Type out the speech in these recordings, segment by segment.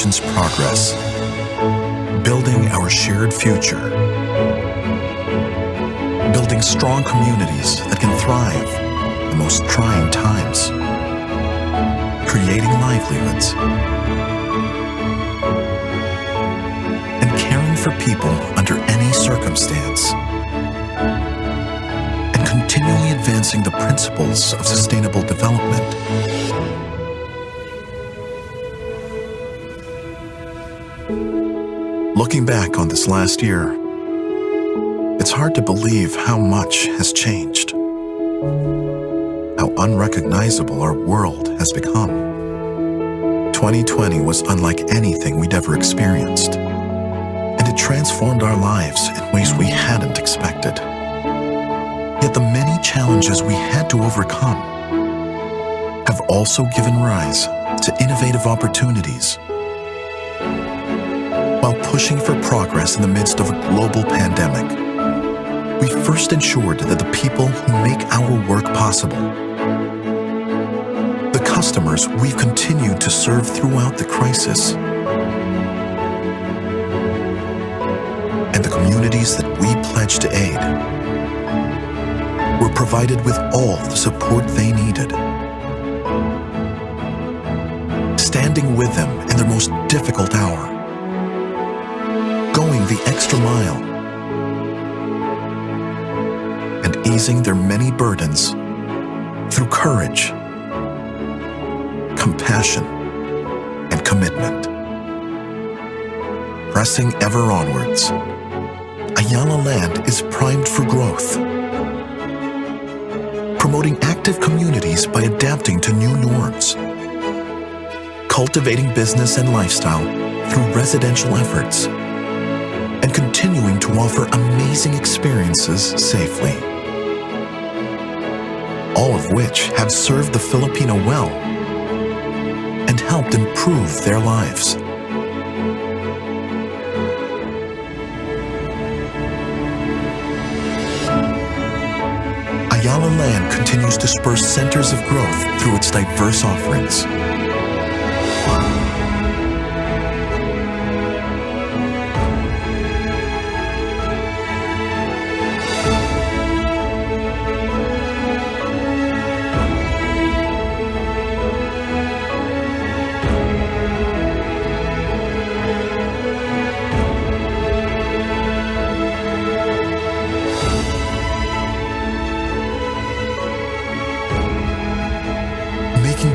nation's progress, building our shared future, building strong communities that can thrive in the most trying times, creating livelihoods, and caring for people under any circumstance, and continually advancing the principles of sustainable development. Looking back on this last year, it's hard to believe how much has changed, how unrecognizable our world has become. 2020 was unlike anything we'd ever experienced, and it transformed our lives in ways we hadn't expected. Yet the many challenges we had to overcome have also given rise to innovative opportunities. While pushing for progress in the midst of a global pandemic, we first ensured that the people who make our work possible, the customers we've continued to serve throughout the crisis, and the communities that we pledged to aid, were provided with all the support they needed. Standing with them in their most difficult hour, going the extra mile, and easing their many burdens through courage, compassion, and commitment. Pressing ever onwards, Ayala Land is primed for growth, promoting active communities by adapting to new norms, cultivating business and lifestyle through residential efforts, and continuing to offer amazing experiences safely. All of which have served the Filipino well and helped improve their lives. Ayala Land continues to spur centers of growth through its diverse offerings.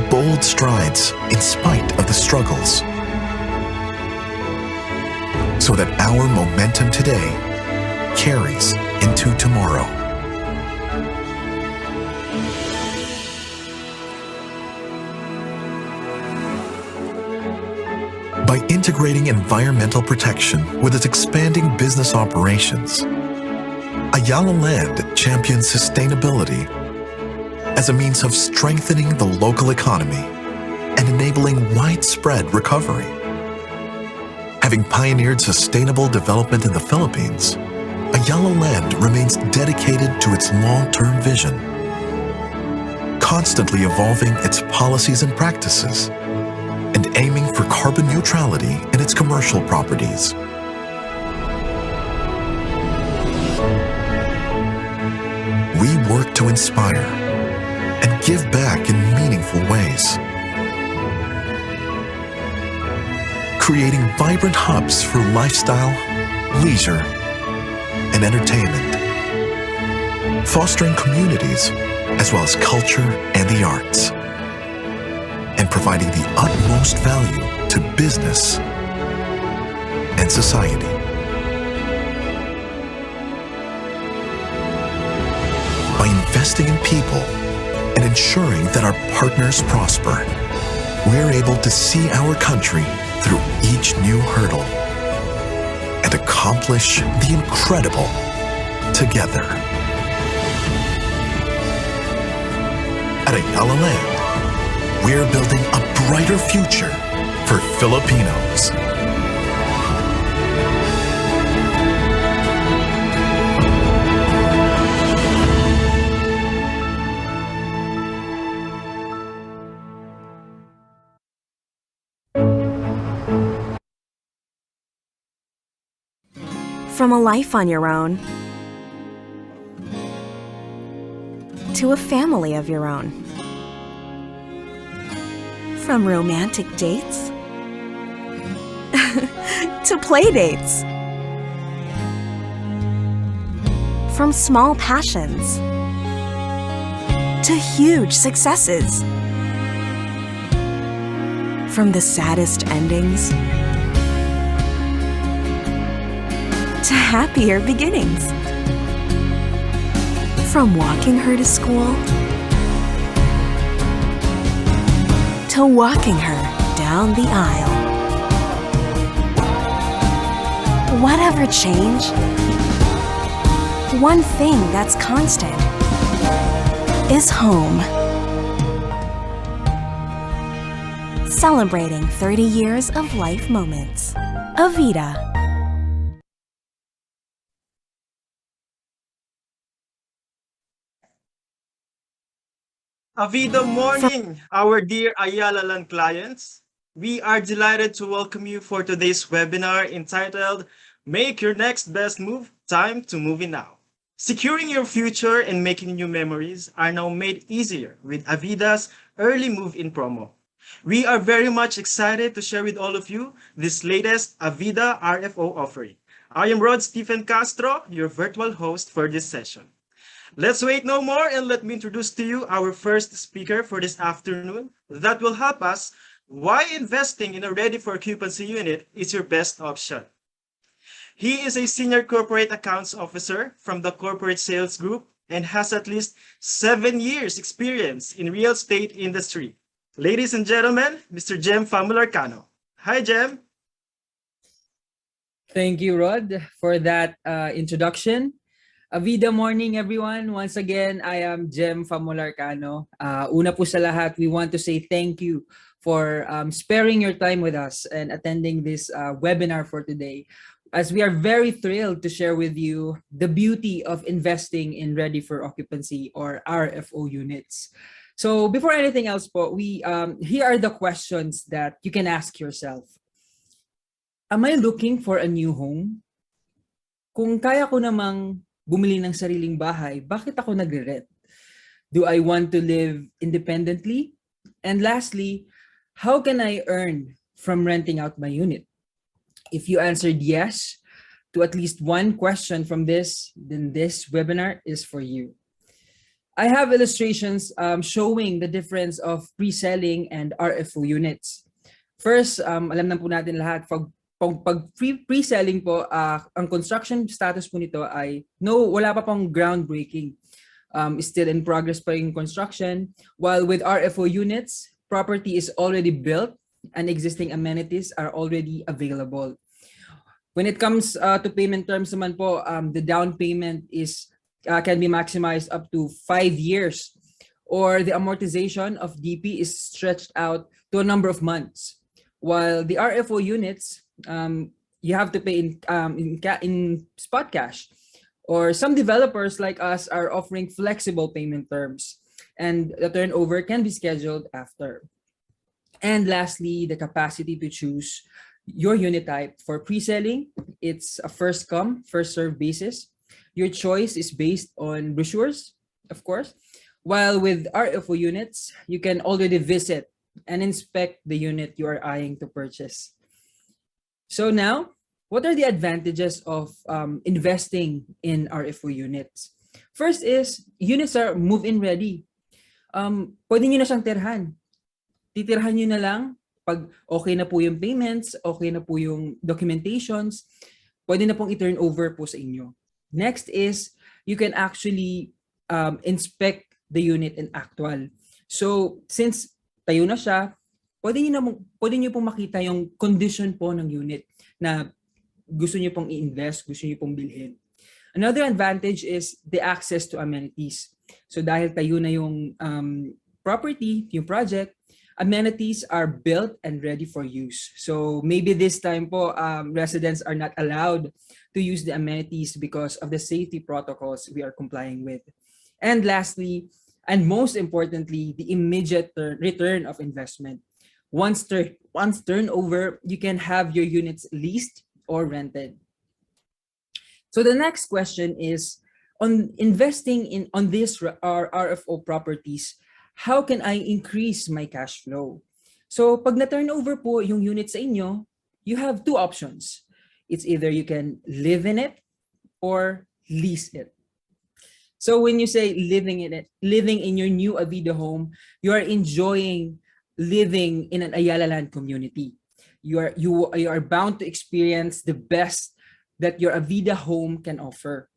Bold strides in spite of the struggles, so that our momentum today carries into tomorrow. By integrating environmental protection with its expanding business operations, Ayala Land champions sustainability as a means of strengthening the local economy and enabling widespread recovery. Having pioneered sustainable development in the Philippines, Ayala Land remains dedicated to its long-term vision, constantly evolving its policies and practices, and aiming for carbon neutrality in its commercial properties. We work to inspire and give back in meaningful ways, creating vibrant hubs for lifestyle, leisure, and entertainment, fostering communities as well as culture and the arts, and providing the utmost value to business and society. By investing in people and ensuring that our partners prosper, we're able to see our country through each new hurdle and accomplish the incredible together. At Ayala Land, we're building a brighter future for Filipinos. From a life on your own to a family of your own. From romantic dates to play dates. From small passions to huge successes. From the saddest endings to happier beginnings. From walking her to school to walking her down the aisle. Whatever change, one thing that's constant is home. Celebrating 30 years of life moments. Avida. Avida morning, our dear Ayala Land clients. We are delighted to welcome you for today's webinar entitled Make Your Next Best Move, Time to Move In Now. Securing your future and making new memories are now made easier with Avida's early move-in promo. We are very much excited to share with all of you this latest Avida RFO offering. I am Rod Stephen Castro, your virtual host for this session. Let's wait no more and let me introduce to you our first speaker for this afternoon that will help us why investing in a ready for occupancy unit is your best option. He is a senior corporate accounts officer from the corporate sales group and has at least 7 years experience in real estate industry. Ladies and gentlemen, Mr. 𝘗𝘕 𝘕𝘪𝘴𝘦. Hi, Jem. Thank you, Rod, for that introduction. Avida morning, everyone. Once again, I am 𝘗𝘕 𝘕𝘪𝘴𝘦. Una po sa lahat, we want to say thank you for sparing your time with us and attending this webinar for today, as we are very thrilled to share with you the beauty of investing in ready for occupancy or RFO units. So before anything else po, here are the questions that you can ask yourself. Am I looking for a new home? Kung kaya ko namang bumili ng sariling bahay, bakit ako nagre-rent? Do I want to live independently? And lastly, how can I earn from renting out my unit? If you answered yes to at least one question from this, then this webinar is for you. I have illustrations showing the difference of pre-selling and RFO units. First, alam na po natin lahat, pag pre-selling po, ang construction status po nito ay wala pa pong groundbreaking. Still in progress pa yung construction. While with RFO units, property is already built and existing amenities are already available. When it comes to payment terms naman po, the down payment can be maximized up to 5 years, or the amortization of DP is stretched out to a number of months. While the RFO units, you have to pay in spot cash, or some developers like us are offering flexible payment terms, and the turnover can be scheduled after. And lastly, the capacity to choose your unit type. For pre-selling, it's a first come, first serve basis. Your choice is based on brochures, of course. While with RFO units, you can already visit and inspect the unit you are eyeing to purchase. So now, what are the advantages of investing in RFO units? First is, units are move-in ready. Pwede nyo na siyang tirhan. Titirhan nyo na lang pag okay na po yung payments, okay na po yung documentations, pwede na pong i-turn over po sa inyo. Next is, you can actually inspect the unit in actual. So, since tayo na siya, pwede nyo pong makita yung condition po ng unit na gusto nyo pong i-invest, gusto nyo pong bilhin. Another advantage is the access to amenities. So, dahil tayo na yung property, yung project, amenities are built and ready for use. So maybe this time po, residents are not allowed to use the amenities because of the safety protocols we are complying with. And lastly, and most importantly, the immediate return of investment. Once turnover, you can have your units leased or rented. So the next question is, on investing on these RFO properties, how can I increase my cash flow? So pag na-turnover po yung unit sa inyo, you have two options. It's either you can live in it or lease it. So when you say living in your new Avida home, you are enjoying living in an Ayala Land community. You are bound to experience the best that your Avida home can offer.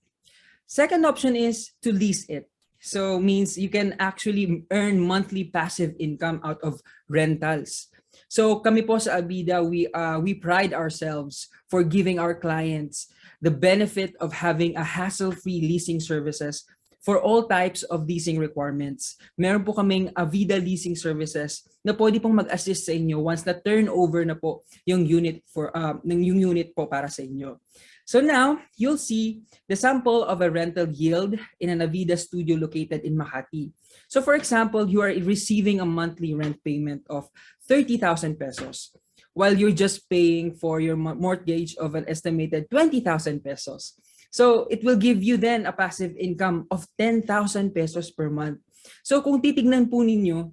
Second option is to lease it. So means you can actually earn monthly passive income out of rentals. So kami po sa Avida, we pride ourselves for giving our clients the benefit of having a hassle-free leasing services for all types of leasing requirements. Meron po kaming Avida leasing services na pwede pong mag-assist sa inyo once na turnover na po yung unit po para sa inyo. So now, you'll see the sample of a rental yield in an Avida studio located in Makati. So for example, you are receiving a monthly rent payment of 30,000 pesos while you're just paying for your mortgage of an estimated 20,000 pesos. So it will give you then a passive income of 10,000 pesos per month. So kung titignan po ninyo,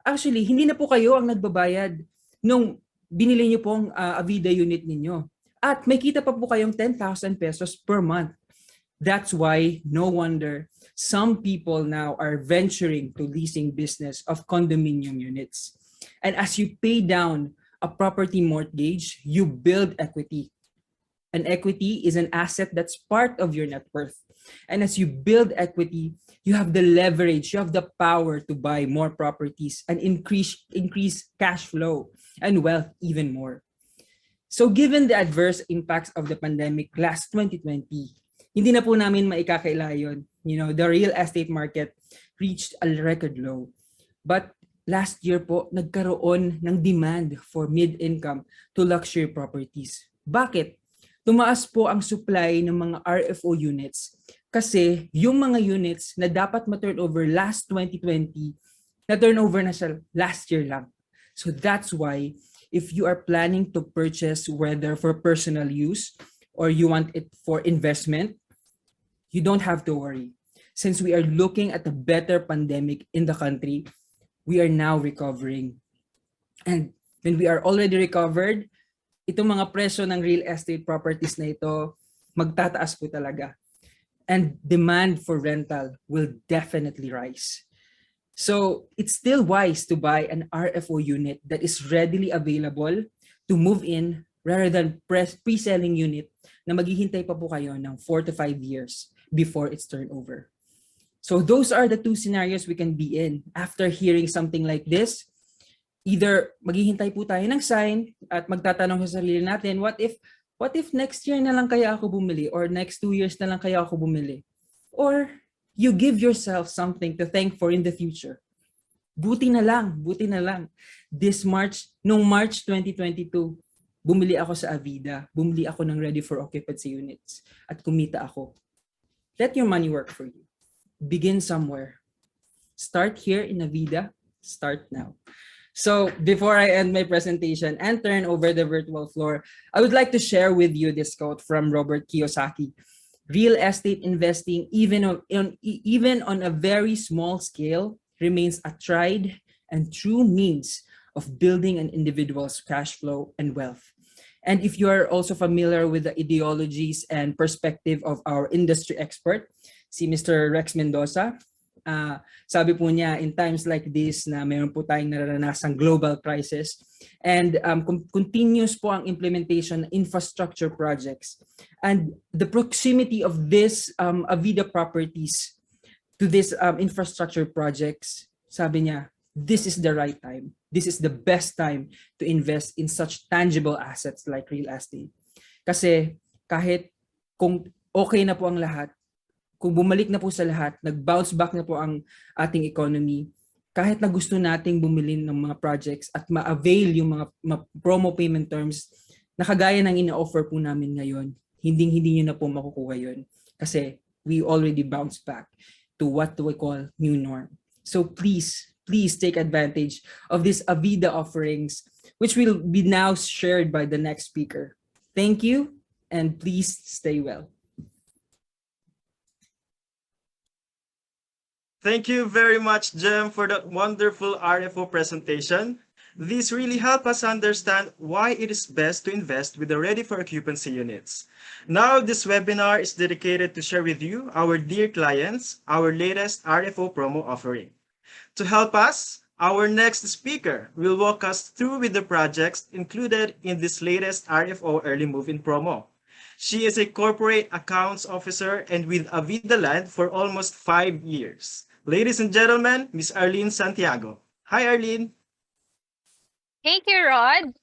actually, hindi na po kayo ang nagbabayad nung binili niyo pong Avida unit ninyo. At may kita pa po kayong 10,000 pesos per month. That's why, no wonder, some people now are venturing to leasing business of condominium units. And as you pay down a property mortgage, you build equity. An equity is an asset that's part of your net worth. And as you build equity, you have the leverage, you have the power to buy more properties and increase cash flow and wealth even more. So given the adverse impacts of the pandemic last 2020, hindi na po namin maikakaila yun. You know, the real estate market reached a record low. But last year po, nagkaroon ng demand for mid-income to luxury properties. Bakit? Tumaas po ang supply ng mga RFO units kasi yung mga units na dapat ma-turnover last 2020, na-turnover na siya last year lang. So that's why if you are planning to purchase whether for personal use or you want it for investment, you don't have to worry. Since we are looking at a better pandemic in the country, we are now recovering. And when we are already recovered, itong mga presyo ng real estate properties na ito, magtataas po talaga. And demand for rental will definitely rise. So it's still wise to buy an RFO unit that is readily available to move in rather than pre-selling unit na maghihintay pa po kayo ng 4 to 5 years before its turnover. So those are the two scenarios we can be in after hearing something like this. Either maghihintay po tayo ng sign at magtatanong sa sarili natin, what if next year na lang kaya ako bumili or next 2 years na lang kaya ako bumili? Or you give yourself something to thank for in the future. Buti na lang. Noong March 2022, bumili ako sa Avida, bumili ako ng ready for occupancy units at kumita ako. Let your money work for you. Begin somewhere. Start here in Avida. Start now. So before I end my presentation and turn over the virtual floor, I would like to share with you this quote from Robert Kiyosaki. Real estate investing, even on a very small scale, remains a tried and true means of building an individual's cash flow and wealth. And if you are also familiar with the ideologies and perspective of our industry expert, si Mr. Rex Mendoza, sabi po niya, in times like this na mayroon po tayong nararanasang global crisis and continuous po ang implementation ng infrastructure projects. And the proximity of this Avida properties to this infrastructure projects, sabi niya, this is the right time. This is the best time to invest in such tangible assets like real estate. Kasi kahit kung okay na po ang lahat, kung bumalik na po sa lahat, nag-bounce back na po ang ating economy, kahit na gusto nating bumili ng mga projects at ma-avail yung mga promo payment terms na kagaya ng ina-offer po namin ngayon, hindi nyo na po makukuha yun. Kasi we already bounced back to what we call new norm. So please take advantage of these Avida offerings, which will be now shared by the next speaker. Thank you, and please stay well. Thank you very much, Jem, for that wonderful RFO presentation. This really helped us understand why it is best to invest with the ready for occupancy units. Now, this webinar is dedicated to share with you, our dear clients, our latest RFO promo offering. To help us, our next speaker will walk us through with the projects included in this latest RFO early move-in promo. She is a corporate accounts officer and with Avida Land for almost 5 years. Ladies and gentlemen, Miss Arlene Santiago. Hi, Arlene. Thank you, Rod.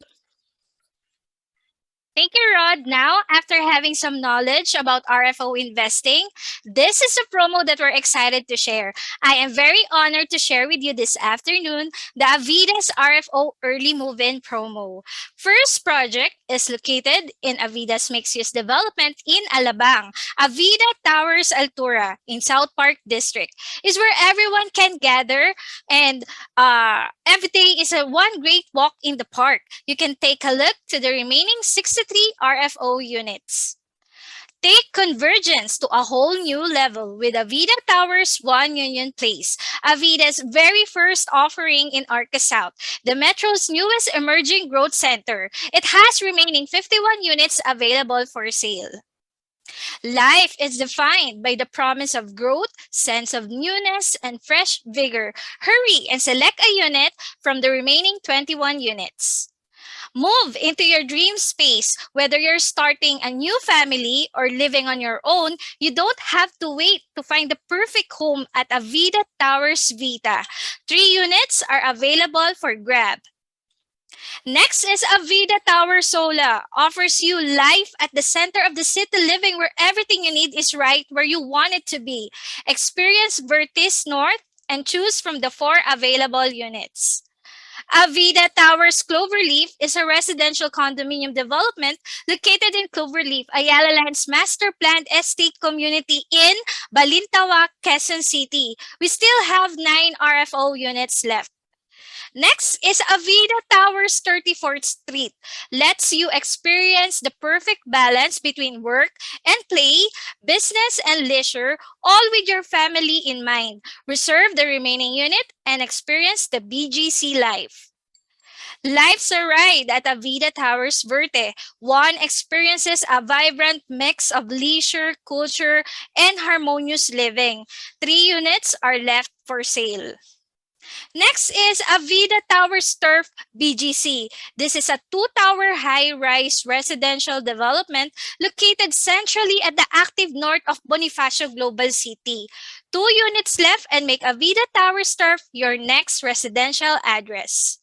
Thank you, Rod. Now, after having some knowledge about RFO investing, this is a promo that we're excited to share. I am very honored to share with you this afternoon the Avida's RFO Early Move-In promo. First project is located in Avida's mixed-use development in Alabang. Avida Towers Altura in South Park District is where everyone can gather, and every day is a one great walk in the park. You can take a look to the remaining 63 RFO units. Take convergence to a whole new level with Avida Towers 1 Union Place, Avida's very first offering in Arca South, the Metro's newest emerging growth center. It has remaining 51 units available for sale. Life is defined by the promise of growth, sense of newness, and fresh vigor. Hurry and select a unit from the remaining 21 units. Move into your dream space. Whether you're starting a new family or living on your own, you don't have to wait to find the perfect home at Avida Towers Vita. 3 units are available for grab. Next is Avida Tower Sola. Offers you life at the center of the city living where everything you need is right where you want it to be. Experience Vertis North and choose from the 4 available units. Avida Towers Cloverleaf is a residential condominium development located in Cloverleaf, Ayala Land's master planned estate community in Balintawak, Quezon City. We still have 9 RFO units left. Next is Avida Towers 34th Street. Lets you experience the perfect balance between work and play, business and leisure, all with your family in mind. Reserve the remaining unit and experience the BGC life. Life's a ride at Avida Towers Verte. One experiences a vibrant mix of leisure, culture, and harmonious living. 3 units are left for sale. Next is Avida Towers Turf BGC. This is a 2-tower high-rise residential development located centrally at the active north of Bonifacio Global City. 2 units left and make Avida Towers Turf your next residential address.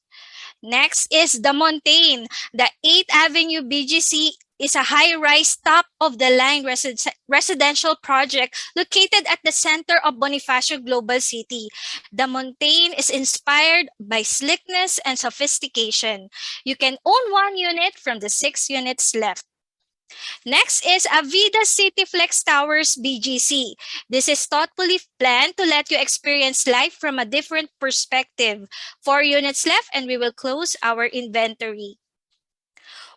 Next is The Montaigne. The 8th Avenue BGC is a high-rise, top-of-the-line residential project located at the center of Bonifacio Global City. The Montaigne is inspired by slickness and sophistication. You can own 1 unit from the 6 units left. Next is Avida Cityflex Towers BGC. This is thoughtfully planned to let you experience life from a different perspective. 4 units left and we will close our inventory.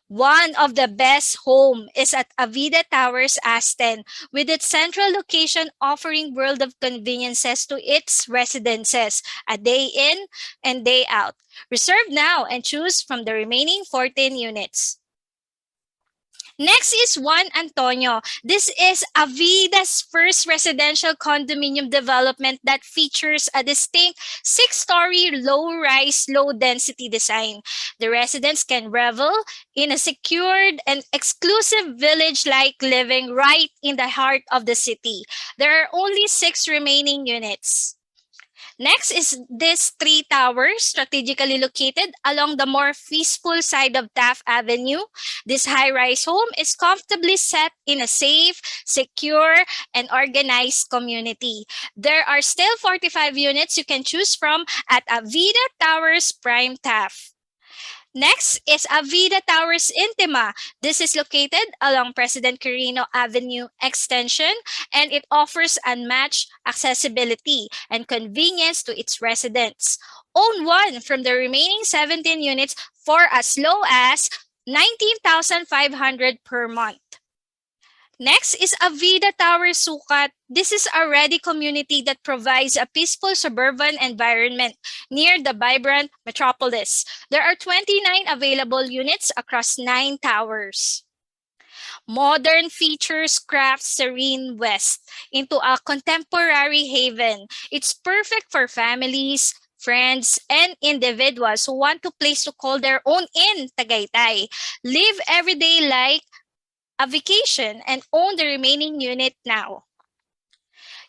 One of the best home is at Avida Towers Aston, with its central location offering world of conveniences to its residences, a day in and day out. Reserve now and choose from the remaining 14 units. Next is Juan Antonio. This is Avida's first residential condominium development that features a distinct 6-story low-rise, low-density design. The residents can revel in a secured and exclusive village-like living right in the heart of the city. There are only 6 remaining units. Next is this 3 towers strategically located along the more peaceful side of Taft Avenue. This high-rise home is comfortably set in a safe, secure, and organized community. There are still 45 units you can choose from at Avida Towers Prime Taft. Next is Avida Towers Intima. This is located along President Quirino Avenue Extension, and it offers unmatched accessibility and convenience to its residents. Own 1 from the remaining 17 units for as low as 19,500 per month. Next is Avida Tower Sukat. This is a ready community that provides a peaceful suburban environment near the vibrant metropolis. There are 29 available units across 9 towers. Modern features crafts Serene West into a contemporary haven. It's perfect for families, friends, and individuals who want a place to call their own in Tagaytay. Live every day like a vacation and own the remaining unit now.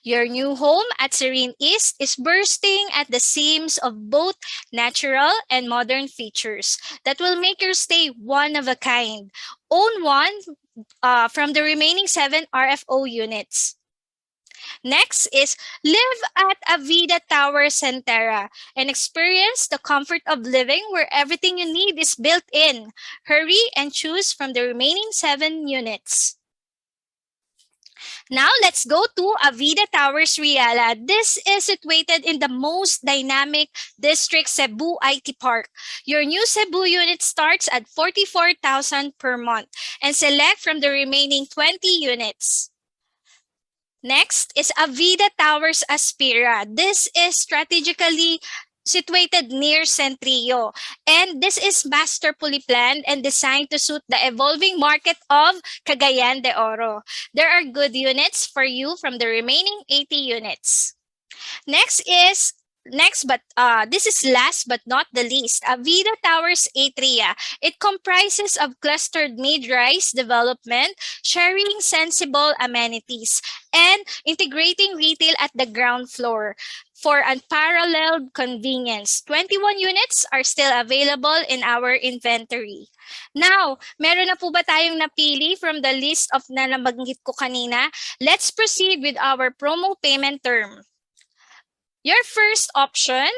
Your new home at Serene East is bursting at the seams of both natural and modern features that will make your stay one of a kind. Own one from the remaining 7 RFO units. Next is live at Avida Tower Centera and experience the comfort of living where everything you need is built in. Hurry and choose from the remaining 7 units. Now let's go to Avida Towers Riala. This is situated in the most dynamic district, Cebu IT Park. Your new Cebu unit starts at 44,000 per month and select from the remaining 20 units. Next is Avida Towers Aspira. This is strategically situated near Centrio, and this is masterfully planned and designed to suit the evolving market of Cagayan de Oro. There are good units for you from the remaining 80 units. This is last but not the least, Avida Towers Atria. It comprises of clustered mid-rise development, sharing sensible amenities, and integrating retail at the ground floor for unparalleled convenience. 21 units are still available in our inventory. Now, meron na po ba tayong napili from the list of na nabanggit ko kanina? Let's proceed with our promo payment term. Your first option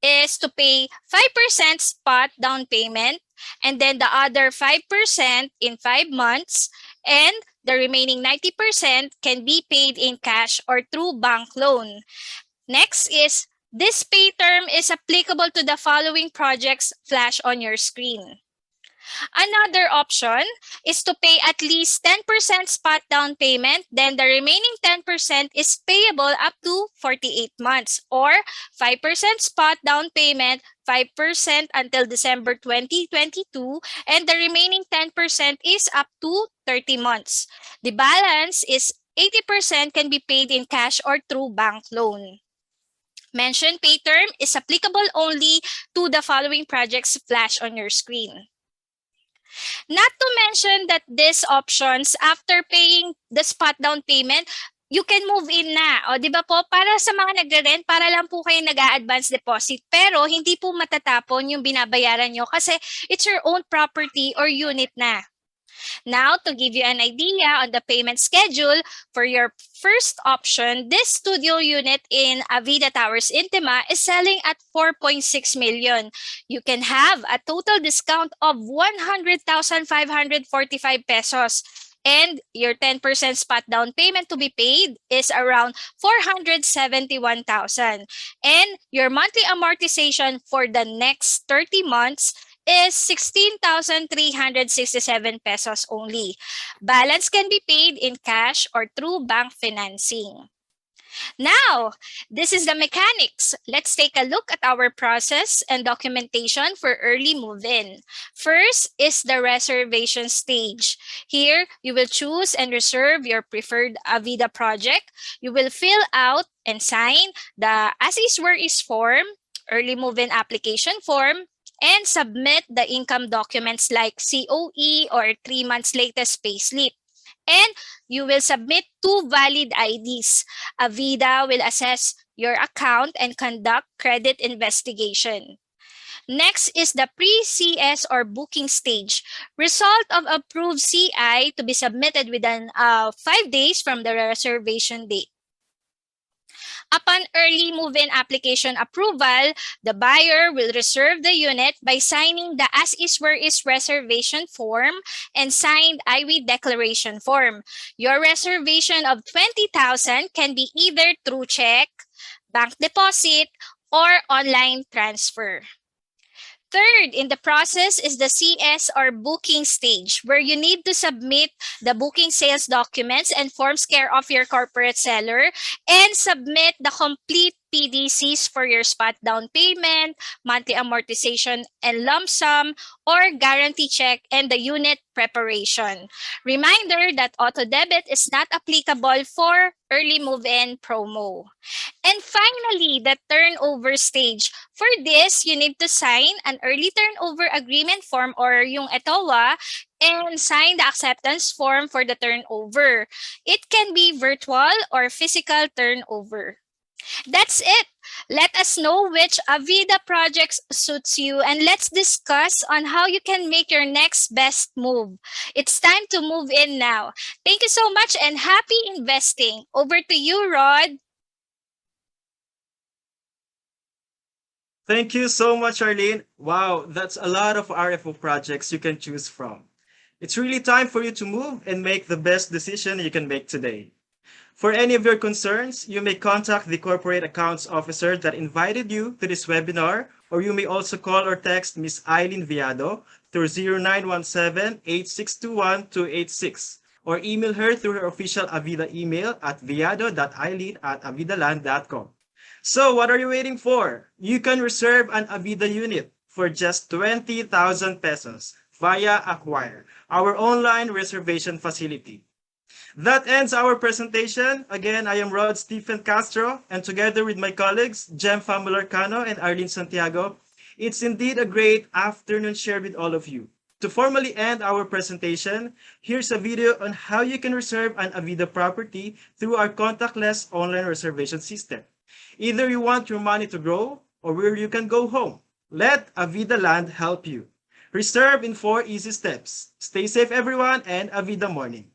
is to pay 5% spot down payment and then the other 5% in 5 months, and the remaining 90% can be paid in cash or through bank loan. Next is this pay term is applicable to the following projects flash on your screen. Another option is to pay at least 10% spot down payment, then the remaining 10% is payable up to 48 months, or 5% spot down payment, 5% until December 2022, and the remaining 10% is up to 30 months. The balance is 80% can be paid in cash or through bank loan. Mentioned pay term is applicable only to the following projects flash on your screen. Not to mention that these options, after paying the spot down payment, you can move in na. O, di ba po? Para sa mga nagre-rent, para lang po kayo nag-a-advance deposit. Pero hindi po matatapon yung binabayaran nyo kasi it's your own property or unit na. Now, to give you an idea on the payment schedule, for your first option, this studio unit in Avida Towers Intima is selling at 4.6 million. You can have a total discount of 100,545 pesos. And your 10% spot down payment to be paid is around 471,000. And your monthly amortization for the next 30 months is 16,367 pesos only. Balance can be paid in cash or through bank financing. Now, this is the mechanics. Let's take a look at our process and documentation for early move-in. First is the reservation stage. Here, you will choose and reserve your preferred Avida project. You will fill out and sign the as is where is form, early move-in application form, and submit the income documents like COE or 3 months latest payslip. And you will submit 2 valid IDs. Avida will assess your account and conduct credit investigation. Next is the pre-CS or booking stage. Result of approved CI to be submitted within 5 days from the reservation date. Upon early move-in application approval, the buyer will reserve the unit by signing the as is where is reservation form and signed IWI declaration form. Your reservation of 20,000 can be either through check, bank deposit, or online transfer. Third in the process is the CS or booking stage, where you need to submit the booking sales documents and forms care of your corporate seller and submit the complete PDCs for your spot down payment, monthly amortization and lump sum, or guarantee check and the unit preparation. Reminder that auto debit is not applicable for early move-in promo. And finally, the turnover stage. For this, you need to sign an early turnover agreement form or yung ETOA and sign the acceptance form for the turnover. It can be virtual or physical turnover. That's it. Let us know which Avida projects suits you and let's discuss on how you can make your next best move. It's time to move in now. Thank you so much and happy investing. Over to you, Rod. Thank you so much, Arlene. Wow, that's a lot of RFO projects you can choose from. It's really time for you to move and make the best decision you can make today. For any of your concerns, you may contact the Corporate Accounts Officer that invited you to this webinar, or you may also call or text Ms. Eileen Viado through 0917-8621-286, or email her through her official Avida email at viado.eileen@avidaland.com. So what are you waiting for? You can reserve an Avida unit for just 20,000 pesos via Acquire, our online reservation facility. That ends our presentation. Again, I am Rod Stephen Castro, and together with my colleagues, 𝘗𝘙 𝘕𝘪𝘓 and Arlene Santiago, it's indeed a great afternoon shared with all of you. To formally end our presentation, here's a video on how you can reserve an Avida property through our contactless online reservation system. Either you want your money to grow or where you can go home. Let Avida Land help you. Reserve in 4 easy steps. Stay safe, everyone, and Avida morning.